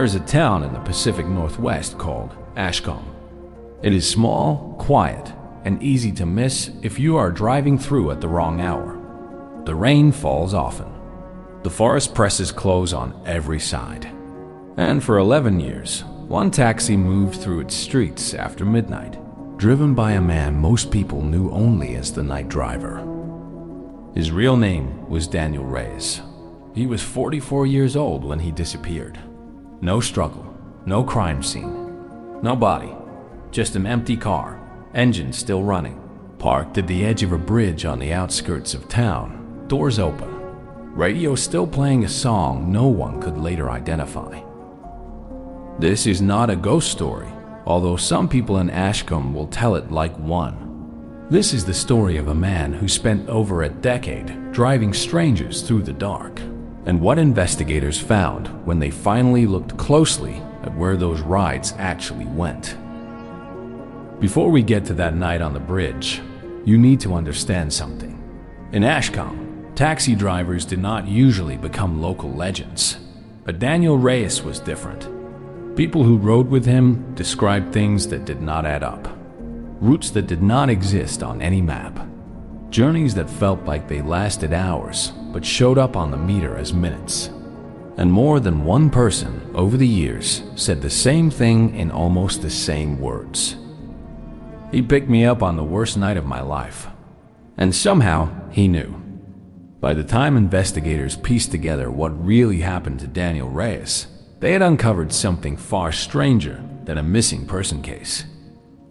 There is a town in the Pacific Northwest called Ashcombe. It is small, quiet, and easy to miss if you are driving through at the wrong hour. The rain falls often. The forest presses close on every side. And for 11 years, one taxi moved through its streets after midnight, driven by a man most people knew only as the night driver. His real name was Daniel Reyes. He was 44 years old when he disappeared. No struggle, no crime scene, no body, just an empty car, engine still running, parked at the edge of a bridge on the outskirts of town, doors open, radio still playing a song no one could later identify. This is not a ghost story, although some people in Ashcombe will tell it like one. This is the story of a man who spent over a decade driving strangers through the dark, and what investigators found when they finally looked closely at where those rides actually went. Before we get to that night on the bridge, you need to understand something. In Ashcombe, taxi drivers did not usually become local legends, but Daniel Reyes was different. People who rode with him described things that did not add up, routes that did not exist on any map, journeys that felt like they lasted hours but showed up on the meter as minutes. And more than one person over the years said the same thing in almost the same words. He picked me up on the worst night of my life, and somehow he knew. By the time investigators pieced together what really happened to Daniel Reyes, they had uncovered something far stranger than a missing person case.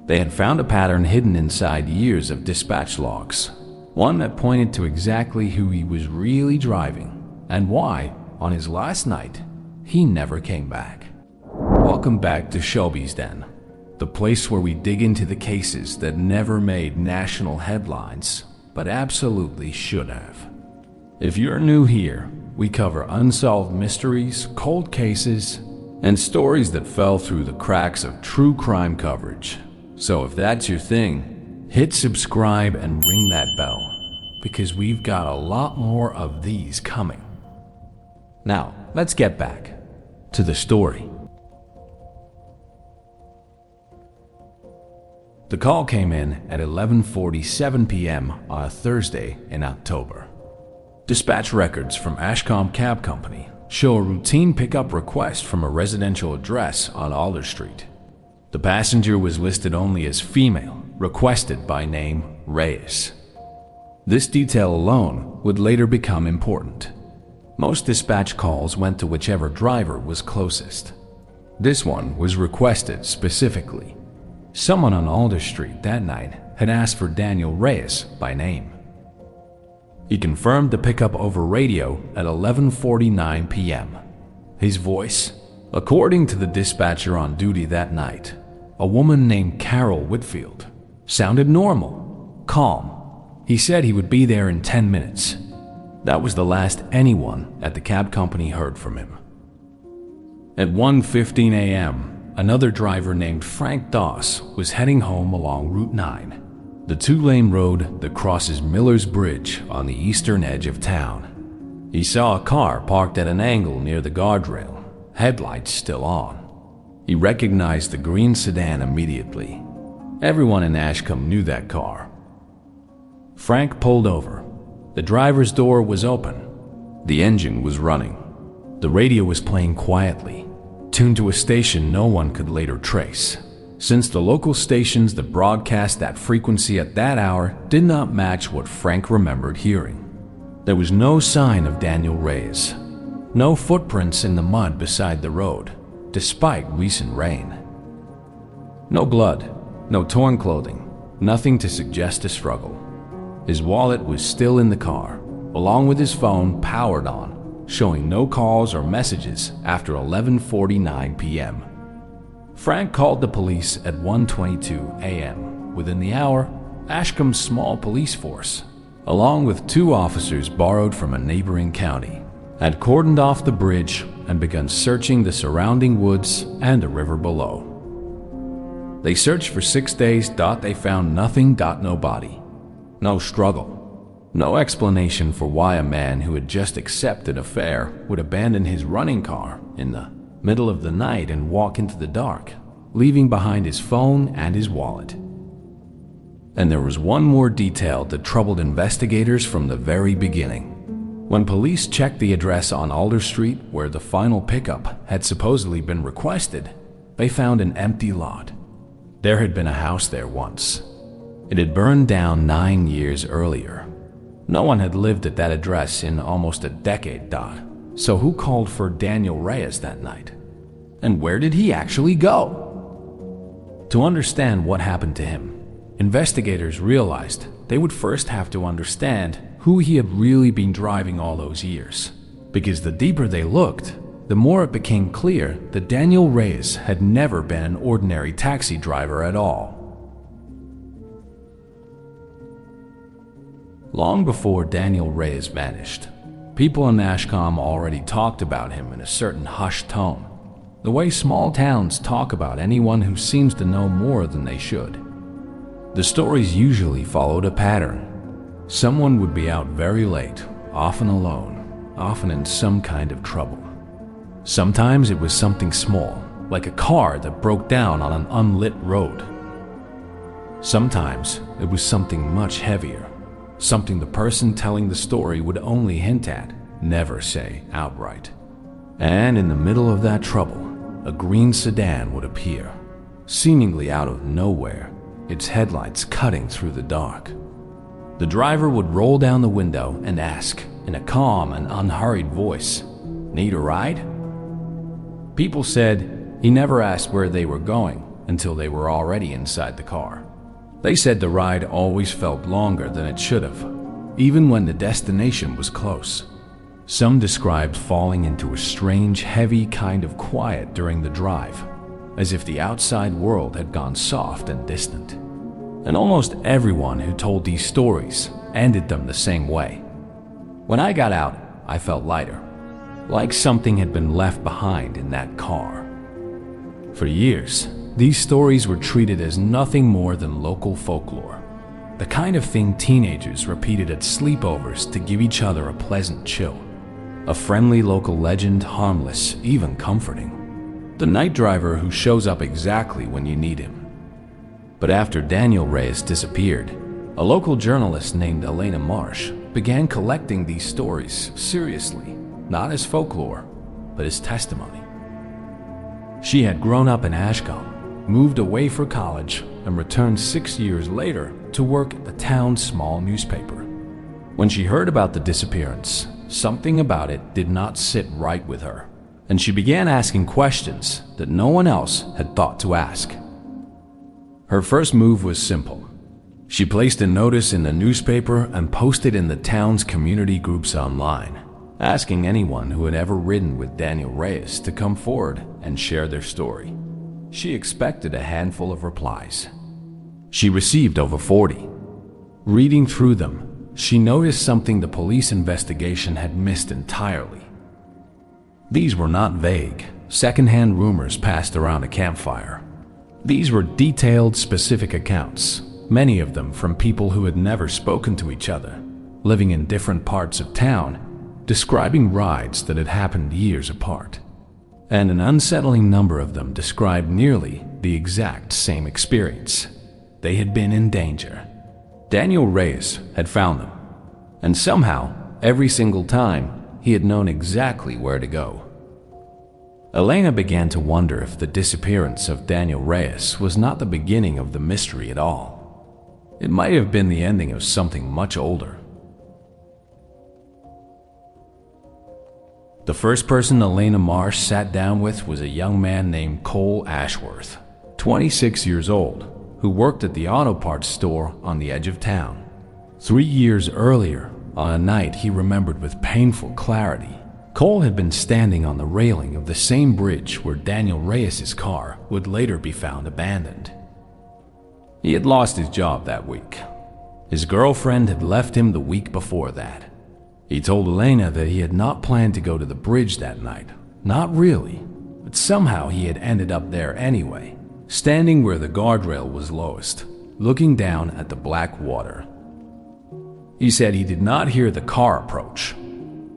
They had found a pattern hidden inside years of dispatch logs, one that pointed to exactly who he was really driving and why, on his last night, he never came back. Welcome back to Shelby's Den, the place where we dig into the cases that never made national headlines, but absolutely should have. If you're new here, we cover unsolved mysteries, cold cases, and stories that fell through the cracks of true crime coverage. So if that's your thing, hit subscribe and ring that bell, because we've got a lot more of these coming. Now, let's get back to the story. The call came in at 11:47 p.m. on a Thursday in October. Dispatch records from Ashcombe Cab Company show a routine pickup request from a residential address on Alder Street. The passenger was listed only as female, requested by name Reyes. This detail alone would later become important. Most dispatch calls went to whichever driver was closest. This one was requested specifically. Someone on Alder Street that night had asked for Daniel Reyes by name. He confirmed the pickup over radio at 11:49 p.m. His voice, according to the dispatcher on duty that night, a woman named Carol Whitfield, sounded normal, calm. He said he would be there in 10 minutes. That was the last anyone at the cab company heard from him. At 1:15 a.m., another driver named Frank Doss was heading home along Route 9, the two-lane road that crosses Miller's Bridge on the eastern edge of town. He saw a car parked at an angle near the guardrail, headlights still on. He recognized the green sedan immediately. Everyone in Ashcombe knew that car. Frank pulled over. The driver's door was open. The engine was running. The radio was playing quietly, tuned to a station no one could later trace, since the local stations that broadcast that frequency at that hour did not match what Frank remembered hearing. There was no sign of Daniel Reyes, no footprints in the mud beside the road, despite recent rain. No blood, no torn clothing, nothing to suggest a struggle. His wallet was still in the car, along with his phone powered on, showing no calls or messages after 11:49 p.m. Frank called the police at 1:22 a.m. Within the hour, Ashcombe's small police force, along with 2 officers borrowed from a neighboring county, had cordoned off the bridge and begun searching the surrounding woods and the river below. They searched for 6 days. They found nothing. No body. No struggle. No explanation for why a man who had just accepted a fare would abandon his running car in the middle of the night, and walk into the dark, leaving behind his phone and his wallet. And there was one more detail that troubled investigators from the very beginning. When police checked the address on Alder Street where the final pickup had supposedly been requested, they found an empty lot. There had been a house there once. It had burned down 9 years earlier. No one had lived at that address in almost a decade. So who called for Daniel Reyes that night? And where did he actually go? To understand what happened to him, investigators realized they would first have to understand who he had really been driving all those years. Because the deeper they looked, the more it became clear that Daniel Reyes had never been an ordinary taxi driver at all. Long before Daniel Reyes vanished, people in Ashcombe already talked about him in a certain hushed tone, the way small towns talk about anyone who seems to know more than they should. The stories usually followed a pattern. Someone would be out very late, often alone, often in some kind of trouble. Sometimes it was something small, like a car that broke down on an unlit road. Sometimes it was something much heavier, something the person telling the story would only hint at, never say outright. And in the middle of that trouble, a green sedan would appear, seemingly out of nowhere, its headlights cutting through the dark. The driver would roll down the window and ask, in a calm and unhurried voice, "Need a ride?" People said he never asked where they were going until they were already inside the car. They said the ride always felt longer than it should have, even when the destination was close. Some described falling into a strange, heavy kind of quiet during the drive, as if the outside world had gone soft and distant. And almost everyone who told these stories ended them the same way. When I got out, I felt lighter, like something had been left behind in that car. For years, these stories were treated as nothing more than local folklore, the kind of thing teenagers repeated at sleepovers to give each other a pleasant chill. A friendly local legend, harmless, even comforting. The night driver who shows up exactly when you need him. But after Daniel Reyes disappeared, a local journalist named Elena Marsh began collecting these stories seriously, not as folklore, but as testimony. She had grown up in Ashcombe, moved away for college, and returned 6 years later to work at the town's small newspaper. When she heard about the disappearance, something about it did not sit right with her, and she began asking questions that no one else had thought to ask. Her first move was simple. She placed a notice in the newspaper and posted in the town's community groups online, asking anyone who had ever ridden with Daniel Reyes to come forward and share their story. She expected a handful of replies. She received over 40. Reading through them, she noticed something the police investigation had missed entirely. These were not vague, secondhand rumors passed around a campfire. These were detailed, specific accounts, many of them from people who had never spoken to each other, living in different parts of town, describing rides that had happened years apart. And an unsettling number of them described nearly the exact same experience. They had been in danger. Daniel Reyes had found them, and somehow, every single time, he had known exactly where to go. Elena began to wonder if the disappearance of Daniel Reyes was not the beginning of the mystery at all. It might have been the ending of something much older. The first person Elena Marsh sat down with was a young man named Cole Ashworth, 26 years old, who worked at the auto parts store on the edge of town. 3 years earlier, on a night he remembered with painful clarity, Cole had been standing on the railing of the same bridge where Daniel Reyes' car would later be found abandoned. He had lost his job that week. His girlfriend had left him the week before that. He told Elena that he had not planned to go to the bridge that night. Not really, but somehow he had ended up there anyway, standing where the guardrail was lowest, looking down at the black water. He said he did not hear the car approach.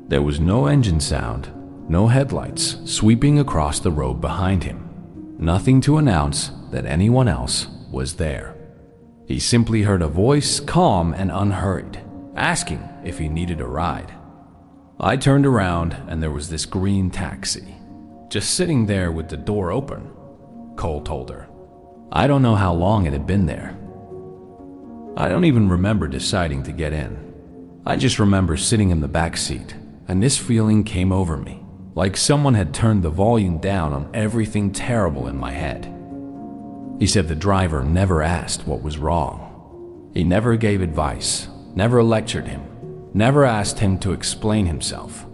There was no engine sound, No headlights sweeping across the road behind him. Nothing to announce that anyone else was there. He simply heard a voice, calm and unhurried, asking if he needed a ride. I turned around and there was this green taxi, just sitting there with the door open, Cole told her. I don't know how long it had been there. I don't even remember deciding to get in. I just remember sitting in the back seat, and this feeling came over me, like someone had turned the volume down on everything terrible in my head. He said the driver never asked what was wrong. He never gave advice, never lectured him, never asked him to explain himself.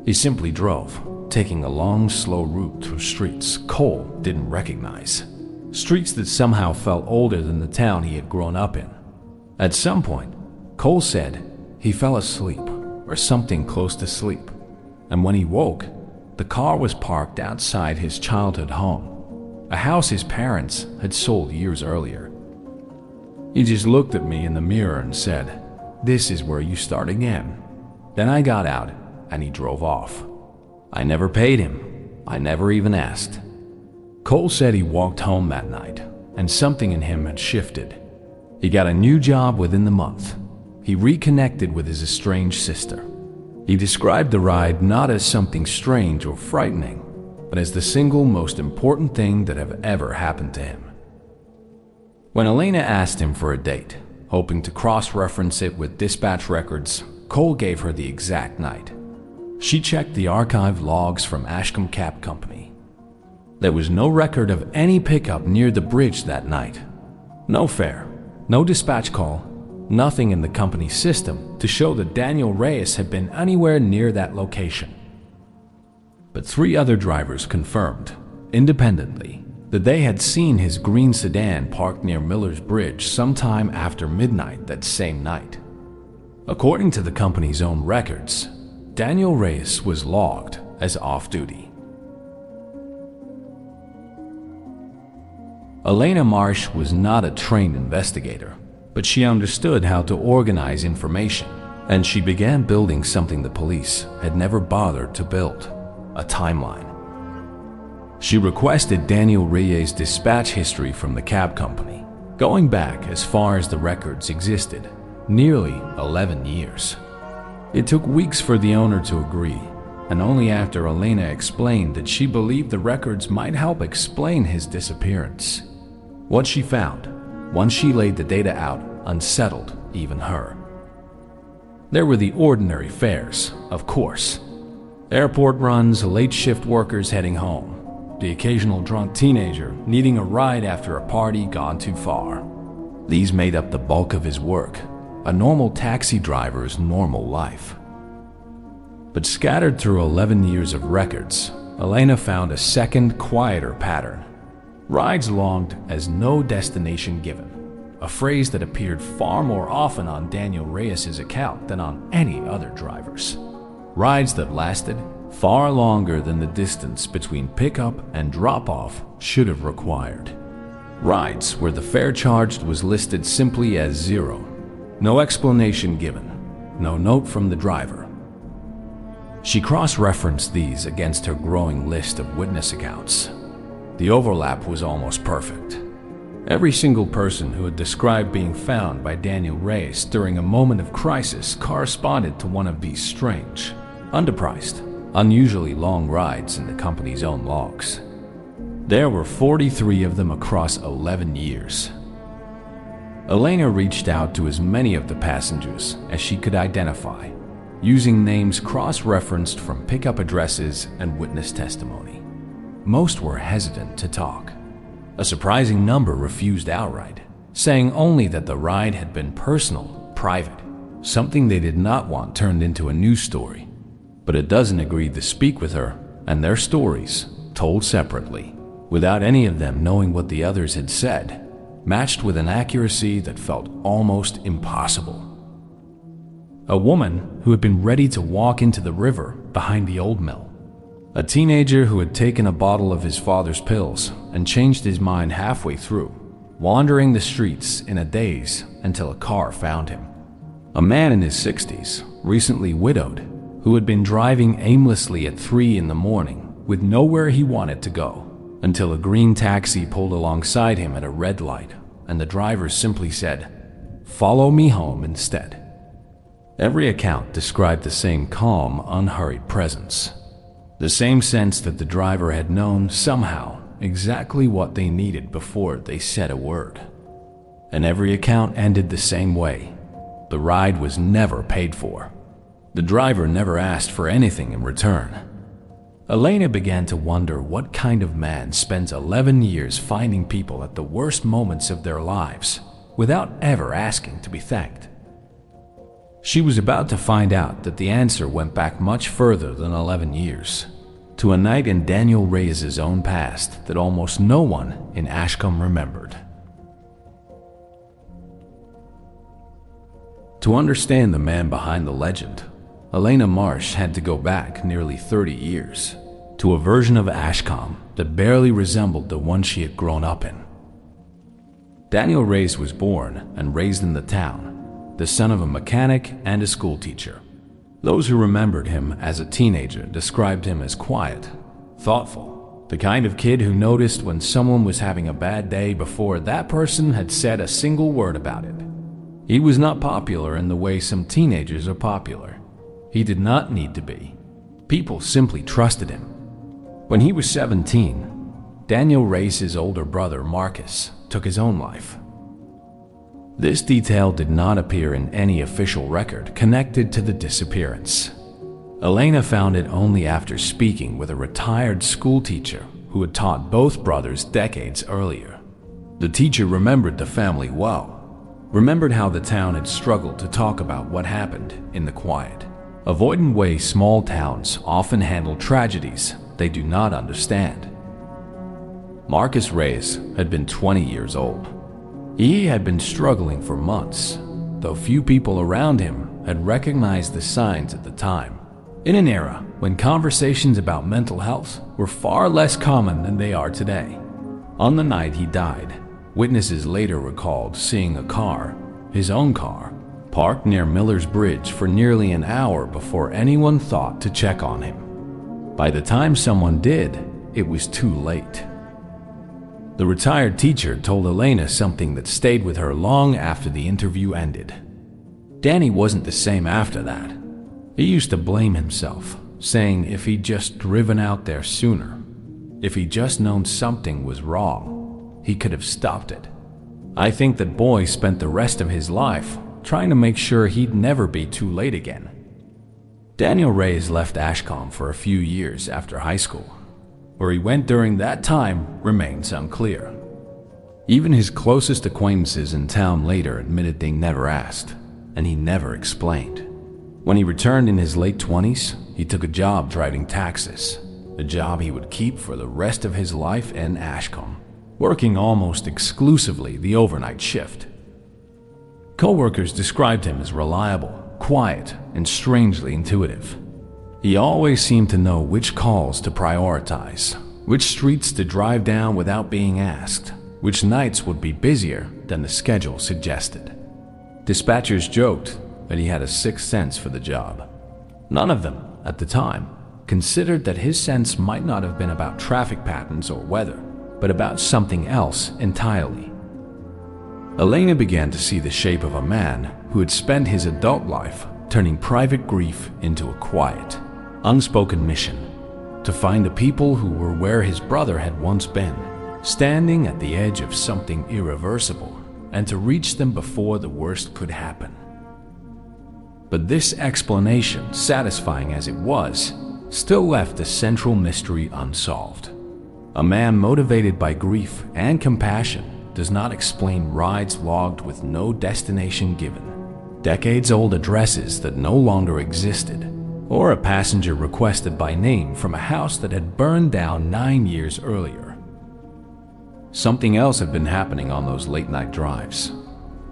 He simply drove, taking a long, slow route through streets Cole didn't recognize. Streets that somehow felt older than the town he had grown up in. At some point, Cole said he fell asleep, or something close to sleep, and when he woke, the car was parked outside his childhood home, a house his parents had sold years earlier. He just looked at me in the mirror and said, "This is where you start again." Then I got out and he drove off. I never paid him. I never even asked. Cole said he walked home that night and something in him had shifted. He got a new job within the month. He reconnected with his estranged sister. He described the ride not as something strange or frightening, but as the single most important thing that had ever happened to him. When Elena asked him for a date, hoping to cross-reference it with dispatch records, Cole gave her the exact night. She checked the archived logs from Ashcombe Cab Company. There was no record of any pickup near the bridge that night. No fare, no dispatch call, nothing in the company system to show that Daniel Reyes had been anywhere near that location. But 3 other drivers confirmed, independently, that they had seen his green sedan parked near Miller's Bridge sometime after midnight that same night. According to the company's own records, Daniel Reyes was logged as off-duty. Elena Marsh was not a trained investigator, but she understood how to organize information, and she began building something the police had never bothered to build: a timeline. She requested Daniel Reyes' dispatch history from the cab company, going back as far as the records existed, nearly 11 years. It took weeks for the owner to agree, and only after Elena explained that she believed the records might help explain his disappearance. What she found, once she laid the data out, unsettled even her. There were the ordinary fares, of course. Airport runs, late shift workers heading home, the occasional drunk teenager needing a ride after a party gone too far. These made up the bulk of his work, a normal taxi driver's normal life. But scattered through 11 years of records, Elena found a second, quieter pattern. Rides logged as no destination given, a phrase that appeared far more often on Daniel Reyes' account than on any other driver's. Rides that lasted far longer than the distance between pickup and drop-off should have required. Rides where the fare charged was listed simply as 0. No explanation given, no note from the driver. She cross-referenced these against her growing list of witness accounts. The overlap was almost perfect. Every single person who had described being found by Daniel Reyes during a moment of crisis corresponded to one of these strange, underpriced, unusually long rides in the company's own logs. There were 43 of them across 11 years. Elena reached out to as many of the passengers as she could identify, using names cross-referenced from pickup addresses and witness testimony. Most were hesitant to talk. A surprising number refused outright, saying only that the ride had been personal, private, something they did not want turned into a news story. But a dozen agreed to speak with her, and their stories, told separately, without any of them knowing what the others had said, matched with an accuracy that felt almost impossible. A woman who had been ready to walk into the river behind the old mill. A teenager who had taken a bottle of his father's pills and changed his mind halfway through, wandering the streets in a daze until a car found him. A man in his 60s, recently widowed, who had been driving aimlessly at 3 in the morning with nowhere he wanted to go, until a green taxi pulled alongside him at a red light, and the driver simply said, "Follow me home instead." Every account described the same calm, unhurried presence, the same sense that the driver had known somehow exactly what they needed before they said a word. And every account ended the same way. The ride was never paid for. The driver never asked for anything in return. Elena began to wonder what kind of man spends 11 years finding people at the worst moments of their lives without ever asking to be thanked. She was about to find out that the answer went back much further than 11 years, to a night in Daniel Reyes' own past that almost no one in Ashcombe remembered. To understand the man behind the legend, Elena Marsh had to go back nearly 30 years, to a version of Ashcombe that barely resembled the one she had grown up in. Daniel Reyes was born and raised in the town, the son of a mechanic and a schoolteacher. Those who remembered him as a teenager described him as quiet, thoughtful, the kind of kid who noticed when someone was having a bad day before that person had said a single word about it. He was not popular in the way some teenagers are popular. He did not need to be. People simply trusted him. When he was 17, Daniel Reyes' older brother, Marcus, took his own life. This detail did not appear in any official record connected to the disappearance. Elena found it only after speaking with a retired schoolteacher who had taught both brothers decades earlier. The teacher remembered the family well, remembered how the town had struggled to talk about what happened in the quiet, avoiding way small towns often handle tragedies they do not understand. Marcus Reyes had been 20 years old. He had been struggling for months, though few people around him had recognized the signs at the time, in an era when conversations about mental health were far less common than they are today. On the night he died, witnesses later recalled seeing a car, his own car, parked near Miller's Bridge for nearly an hour before anyone thought to check on him. By the time someone did, it was too late. The retired teacher told Elena something that stayed with her long after the interview ended. Danny wasn't the same after that. He used to blame himself, saying if he'd just driven out there sooner, if he'd just known something was wrong, he could have stopped it. I think that boy spent the rest of his life trying to make sure he'd never be too late again. Daniel Reyes left Ashcombe for a few years after high school. Where he went during that time remains unclear. Even his closest acquaintances in town later admitted they never asked, and he never explained. When he returned in his late 20s, he took a job driving taxis, a job he would keep for the rest of his life in Ashcombe, working almost exclusively the overnight shift. Co-workers described him as reliable, quiet, and strangely intuitive. He always seemed to know which calls to prioritize, which streets to drive down without being asked, which nights would be busier than the schedule suggested. Dispatchers joked that he had a sixth sense for the job. None of them, at the time, considered that his sense might not have been about traffic patterns or weather, but about something else entirely. Elena began to see the shape of a man who had spent his adult life turning private grief into a quiet, unspoken mission, to find the people who were where his brother had once been, standing at the edge of something irreversible, and to reach them before the worst could happen. But this explanation, satisfying as it was, still left the central mystery unsolved. A man motivated by grief and compassion does not explain rides logged with no destination given, decades-old addresses that no longer existed, or a passenger requested by name from a house that had burned down 9 years earlier. Something else had been happening on those late-night drives,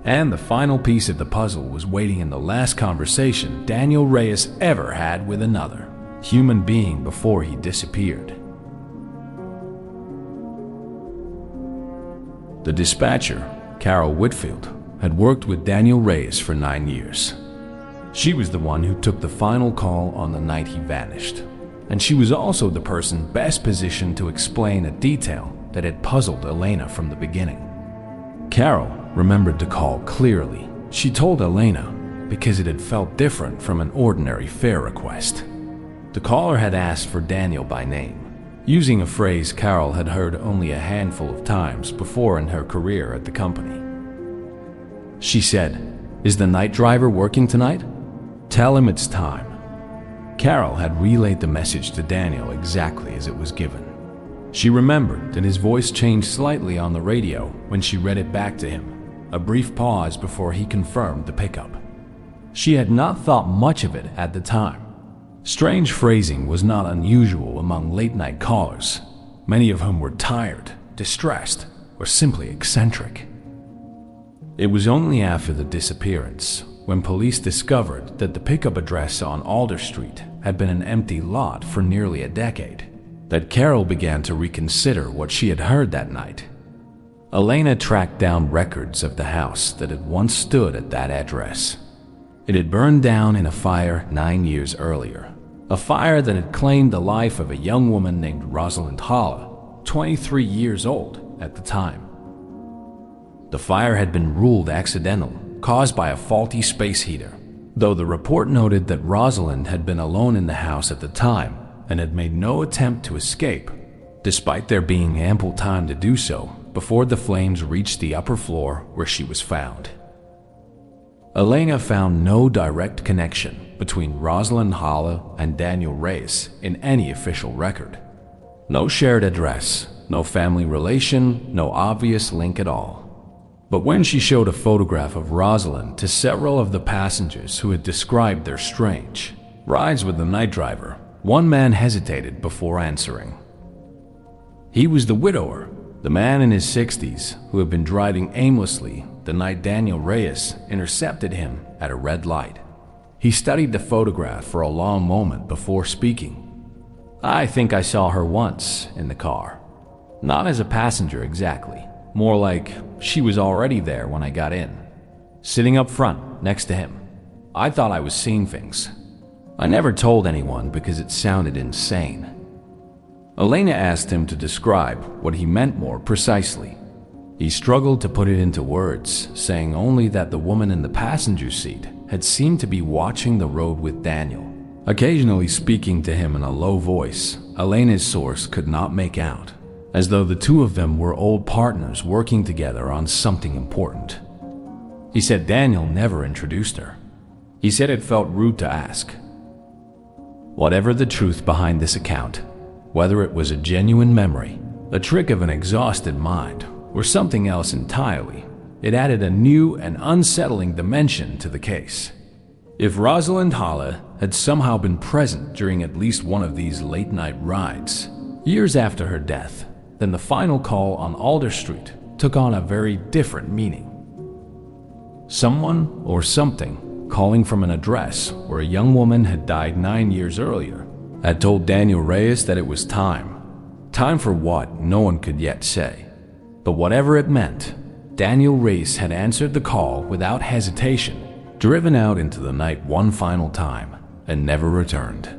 and the final piece of the puzzle was waiting in the last conversation Daniel Reyes ever had with another human being before he disappeared. The dispatcher, Carol Whitfield, had worked with Daniel Reyes for 9 years. She was the one who took the final call on the night he vanished, and she was also the person best positioned to explain a detail that had puzzled Elena from the beginning. Carol remembered the call clearly. She told Elena because it had felt different from an ordinary fare request. The caller had asked for Daniel by name, using a phrase Carol had heard only a handful of times before in her career at the company. She said, "Is the night driver working tonight? Tell him it's time." Carol had relayed the message to Daniel exactly as it was given. She remembered that his voice changed slightly on the radio when she read it back to him, a brief pause before he confirmed the pickup. She had not thought much of it at the time. Strange phrasing was not unusual among late-night callers, many of whom were tired, distressed, or simply eccentric. It was only after the disappearance, when police discovered that the pickup address on Alder Street had been an empty lot for nearly a decade, that Carol began to reconsider what she had heard that night. Elena tracked down records of the house that had once stood at that address. It had burned down in a fire 9 years earlier, a fire that had claimed the life of a young woman named Rosalind Holla, 23 years old at the time. The fire had been ruled accidental, caused by a faulty space heater, though the report noted that Rosalind had been alone in the house at the time and had made no attempt to escape, despite there being ample time to do so before the flames reached the upper floor where she was found. Elena found no direct connection between Rosalind Holla and Daniel Reyes in any official record. No shared address, no family relation, no obvious link at all. But when she showed a photograph of Rosalind to several of the passengers who had described their strange rides with the night driver, one man hesitated before answering. He was the widower, the man in his 60s who had been driving aimlessly the night Daniel Reyes intercepted him at a red light. He studied the photograph for a long moment before speaking. "I think I saw her once in the car. Not as a passenger exactly, more like she was already there when I got in, sitting up front next to him. I thought I was seeing things. I never told anyone because it sounded insane." Elena asked him to describe what he meant more precisely. He struggled to put it into words, saying only that the woman in the passenger seat had seemed to be watching the road with Daniel, occasionally speaking to him in a low voice Elena's source could not make out, as though the two of them were old partners working together on something important. He said Daniel never introduced her. He said it felt rude to ask. Whatever the truth behind this account, whether it was a genuine memory, a trick of an exhausted mind, or something else entirely, it added a new and unsettling dimension to the case. If Rosalind Holla had somehow been present during at least one of these late-night rides, years after her death, then the final call on Alder Street took on a very different meaning. Someone or something calling from an address where a young woman had died 9 years earlier had told Daniel Reyes that it was time. Time for what, no one could yet say. But whatever it meant, Daniel Reyes had answered the call without hesitation, driven out into the night one final time, and never returned.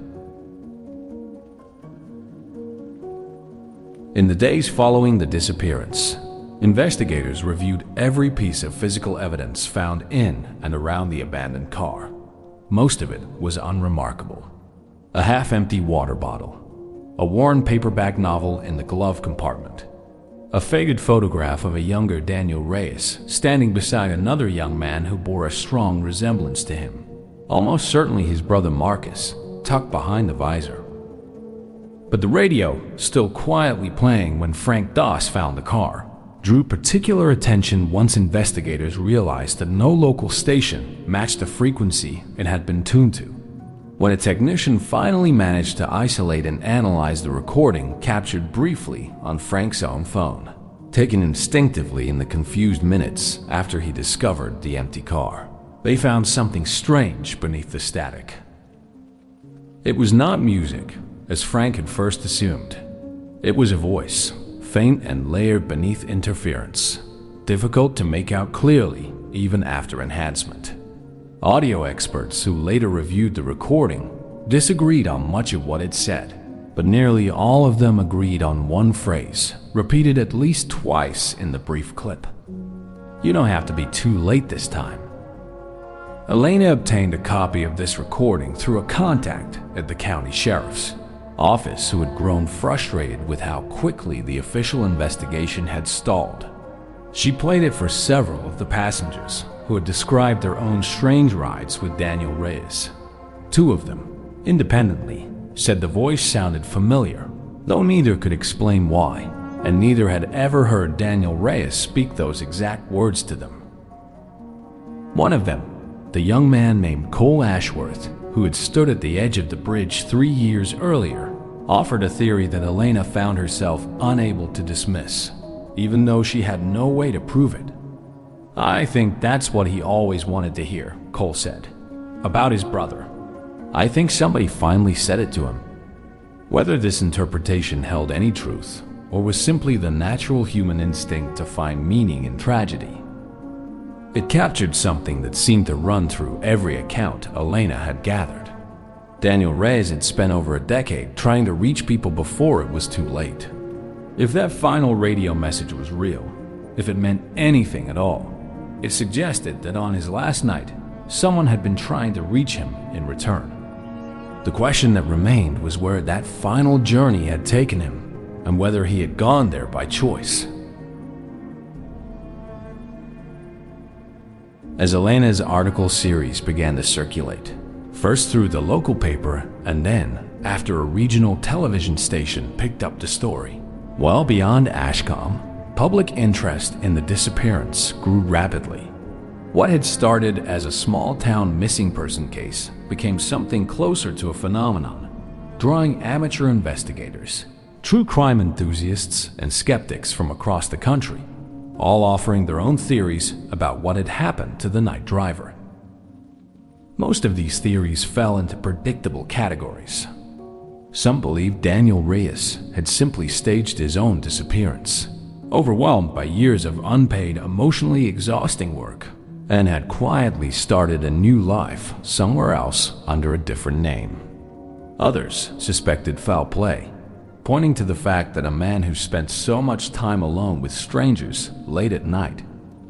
In the days following the disappearance, investigators reviewed every piece of physical evidence found in and around the abandoned car. Most of it was unremarkable. A half-empty water bottle, a worn paperback novel in the glove compartment, a faded photograph of a younger Daniel Reyes standing beside another young man who bore a strong resemblance to him, almost certainly his brother Marcus, tucked behind the visor. But the radio, still quietly playing when Frank Doss found the car, drew particular attention once investigators realized that no local station matched the frequency it had been tuned to. When a technician finally managed to isolate and analyze the recording captured briefly on Frank's own phone, taken instinctively in the confused minutes after he discovered the empty car, they found something strange beneath the static. It was not music, as Frank had first assumed. It was a voice, faint and layered beneath interference, difficult to make out clearly even after enhancement. Audio experts who later reviewed the recording disagreed on much of what it said, but nearly all of them agreed on one phrase, repeated at least twice in the brief clip. "You don't have to be too late this time." Elena obtained a copy of this recording through a contact at the county sheriff's office who had grown frustrated with how quickly the official investigation had stalled. She played it for several of the passengers who had described their own strange rides with Daniel Reyes. Two of them, independently, said the voice sounded familiar, though neither could explain why, and neither had ever heard Daniel Reyes speak those exact words to them. One of them, the young man named Cole Ashworth, who had stood at the edge of the bridge 3 years earlier, offered a theory that Elena found herself unable to dismiss, even though she had no way to prove it. "I think that's what he always wanted to hear," Cole said, "about his brother. I think somebody finally said it to him." Whether this interpretation held any truth, or was simply the natural human instinct to find meaning in tragedy, it captured something that seemed to run through every account Elena had gathered. Daniel Reyes had spent over a decade trying to reach people before it was too late. If that final radio message was real, if it meant anything at all, it suggested that on his last night, someone had been trying to reach him in return. The question that remained was where that final journey had taken him, and whether he had gone there by choice. As Elena's article series began to circulate, first through the local paper and then after a regional television station picked up the story, well beyond Ashcombe, public interest in the disappearance grew rapidly. What had started as a small-town missing person case became something closer to a phenomenon, drawing amateur investigators, true crime enthusiasts, and skeptics from across the country, all offering their own theories about what had happened to the night driver. Most of these theories fell into predictable categories. Some believed Daniel Reyes had simply staged his own disappearance, overwhelmed by years of unpaid, emotionally exhausting work, and had quietly started a new life somewhere else under a different name. Others suspected foul play, pointing to the fact that a man who spent so much time alone with strangers late at night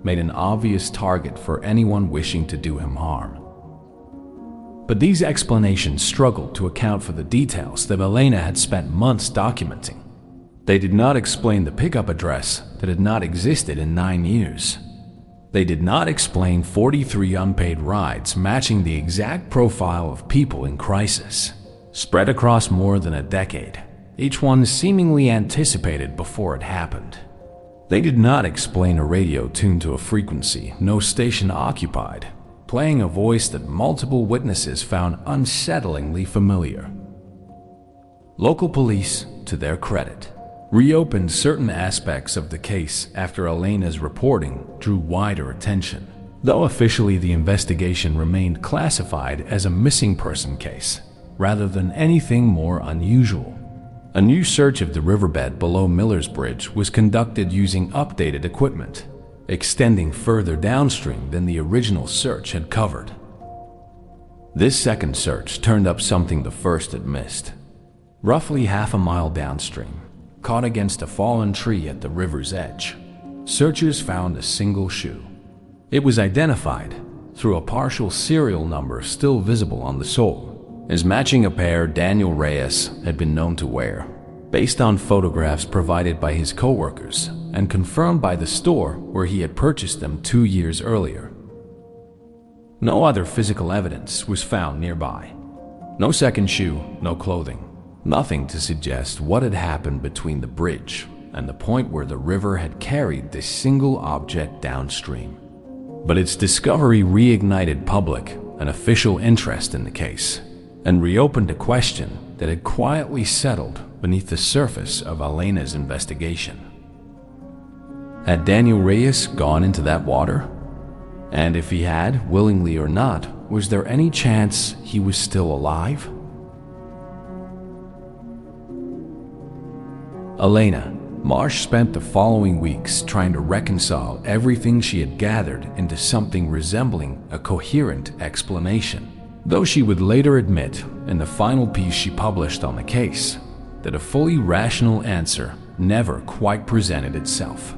made an obvious target for anyone wishing to do him harm. But these explanations struggled to account for the details that Elena had spent months documenting. They did not explain the pickup address that had not existed in 9 years. They did not explain 43 unpaid rides matching the exact profile of people in crisis, spread across more than a decade, each one seemingly anticipated before it happened. They did not explain a radio tuned to a frequency no station occupied, playing a voice that multiple witnesses found unsettlingly familiar. Local police, to their credit, reopened certain aspects of the case after Elena's reporting drew wider attention, though officially the investigation remained classified as a missing person case, rather than anything more unusual. A new search of the riverbed below Miller's Bridge was conducted using updated equipment, extending further downstream than the original search had covered. This second search turned up something the first had missed. Roughly half a mile downstream, caught against a fallen tree at the river's edge, searchers found a single shoe. It was identified through a partial serial number still visible on the sole, as matching a pair Daniel Reyes had been known to wear, based on photographs provided by his co-workers and confirmed by the store where he had purchased them 2 years earlier. No other physical evidence was found nearby. No second shoe, no clothing. Nothing to suggest what had happened between the bridge and the point where the river had carried this single object downstream. But its discovery reignited public and official interest in the case and reopened a question that had quietly settled beneath the surface of Elena's investigation. Had Daniel Reyes gone into that water? And if he had, willingly or not, was there any chance he was still alive? Elena, Marsh spent the following weeks trying to reconcile everything she had gathered into something resembling a coherent explanation, though she would later admit in the final piece she published on the case that a fully rational answer never quite presented itself.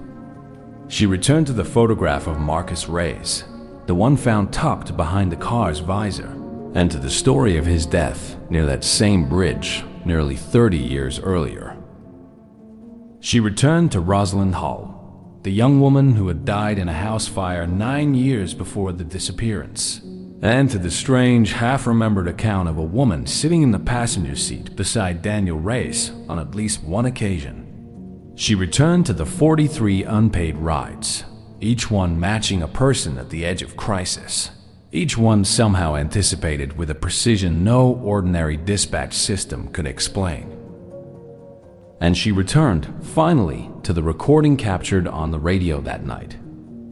She returned to the photograph of Marcus Reyes, the one found tucked behind the car's visor, and to the story of his death near that same bridge nearly 30 years earlier. She returned to Rosalind Hull, the young woman who had died in a house fire 9 years before the disappearance, and to the strange, half-remembered account of a woman sitting in the passenger seat beside Daniel Reyes on at least one occasion. She returned to the 43 unpaid rides, each one matching a person at the edge of crisis, each one somehow anticipated with a precision no ordinary dispatch system could explain. And she returned, finally, to the recording captured on the radio that night.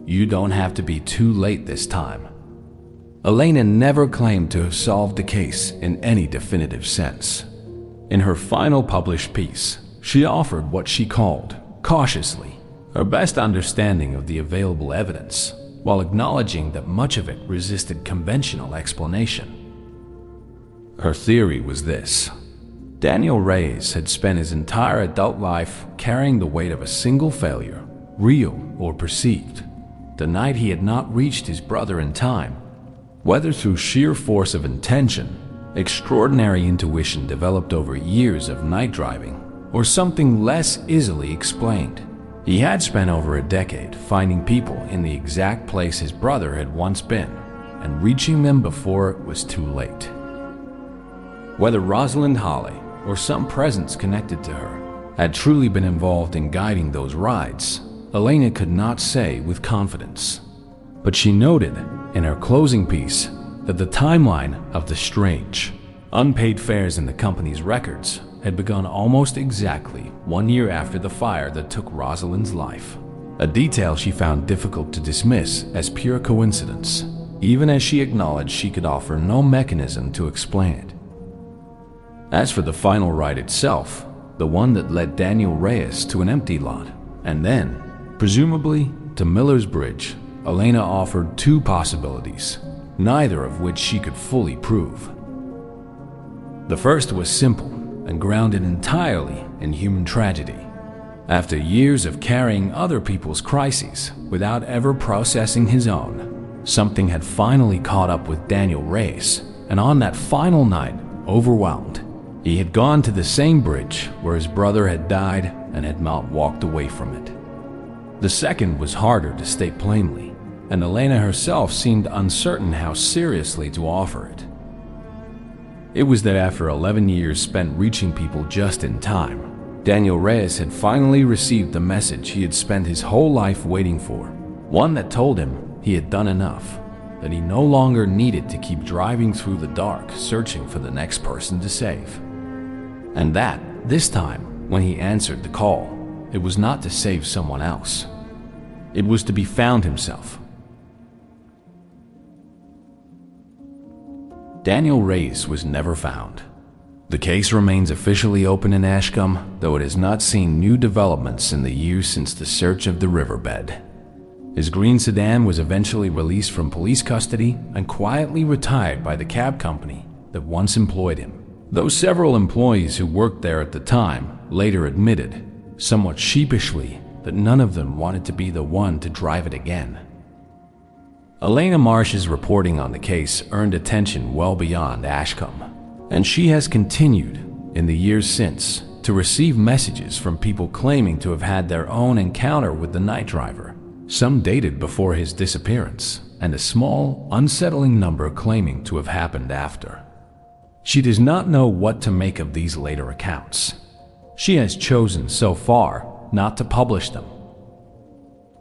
You don't have to be too late this time. Elena never claimed to have solved the case in any definitive sense. In her final published piece, she offered what she called, cautiously, her best understanding of the available evidence, while acknowledging that much of it resisted conventional explanation. Her theory was this: Daniel Reyes had spent his entire adult life carrying the weight of a single failure, real or perceived, the night he had not reached his brother in time. Whether through sheer force of intention, extraordinary intuition developed over years of night driving, or something less easily explained, he had spent over a decade finding people in the exact place his brother had once been and reaching them before it was too late. Whether Rosalind Holly or some presence connected to her had truly been involved in guiding those rides, Elena could not say with confidence. But she noted in her closing piece that the timeline of the strange, unpaid fares in the company's records had begun almost exactly 1 year after the fire that took Rosalind's life, a detail she found difficult to dismiss as pure coincidence, even as she acknowledged she could offer no mechanism to explain it. As for the final ride itself, the one that led Daniel Reyes to an empty lot, and then, presumably, to Miller's Bridge, Elena offered two possibilities, neither of which she could fully prove. The first was simple and grounded entirely in human tragedy. After years of carrying other people's crises without ever processing his own, something had finally caught up with Daniel Reyes, and on that final night, overwhelmed, he had gone to the same bridge where his brother had died and had not walked away from it. The second was harder to state plainly, and Elena herself seemed uncertain how seriously to offer it. It was that after 11 years spent reaching people just in time, Daniel Reyes had finally received the message he had spent his whole life waiting for, one that told him he had done enough, that he no longer needed to keep driving through the dark searching for the next person to save. And that, this time, when he answered the call, it was not to save someone else. It was to be found himself. Daniel Reyes was never found. The case remains officially open in Ashcombe, though it has not seen new developments in the years since the search of the riverbed. His green sedan was eventually released from police custody and quietly retired by the cab company that once employed him, though several employees who worked there at the time later admitted, somewhat sheepishly, that none of them wanted to be the one to drive it again. Elena Marsh's reporting on the case earned attention well beyond Ashcombe, and she has continued, in the years since, to receive messages from people claiming to have had their own encounter with the night driver, some dated before his disappearance, and a small, unsettling number claiming to have happened after. She does not know what to make of these later accounts. She has chosen, so far, not to publish them.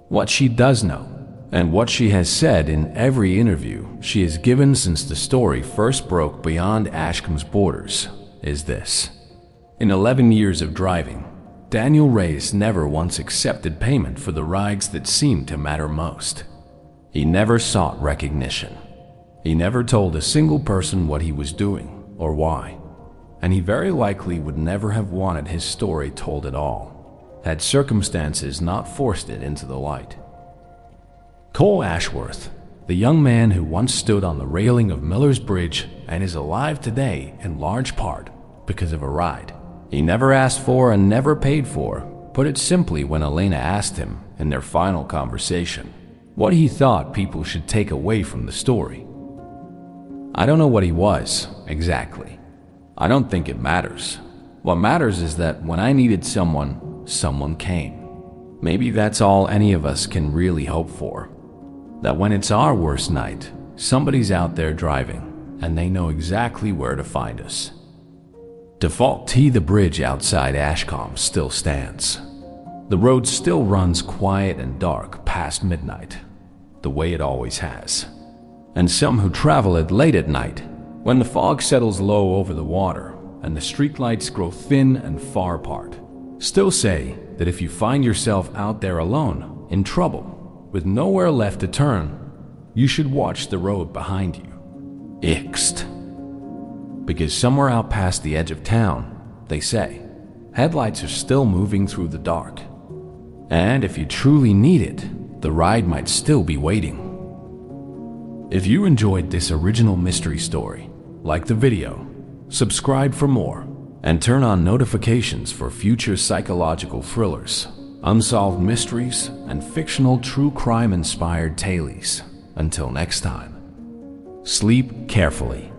What she does know, and what she has said in every interview she has given since the story first broke beyond Ashcombe's borders, is this: in 11 years of driving, Daniel Reyes never once accepted payment for the rides that seemed to matter most. He never sought recognition. He never told a single person what he was doing or why, and he very likely would never have wanted his story told at all, had circumstances not forced it into the light. Cole Ashworth, the young man who once stood on the railing of Miller's Bridge and is alive today in large part because of a ride he never asked for and never paid for, put it simply when Elena asked him in their final conversation what he thought people should take away from the story. I don't know what he was, exactly. I don't think it matters. What matters is that when I needed someone, someone came. Maybe that's all any of us can really hope for. That when it's our worst night, somebody's out there driving, and they know exactly where to find us. Default T, the bridge outside Ashcombe, still stands. The road still runs quiet and dark past midnight, the way it always has. And some who travel it late at night, when the fog settles low over the water and the streetlights grow thin and far apart, still say that if you find yourself out there alone, in trouble, with nowhere left to turn, you should watch the road behind you. Ixed. Because somewhere out past the edge of town, they say, headlights are still moving through the dark. And if you truly need it, the ride might still be waiting. If you enjoyed this original mystery story, like the video, subscribe for more, and turn on notifications for future psychological thrillers, unsolved mysteries, and fictional true crime-inspired tales. Until next time, sleep carefully.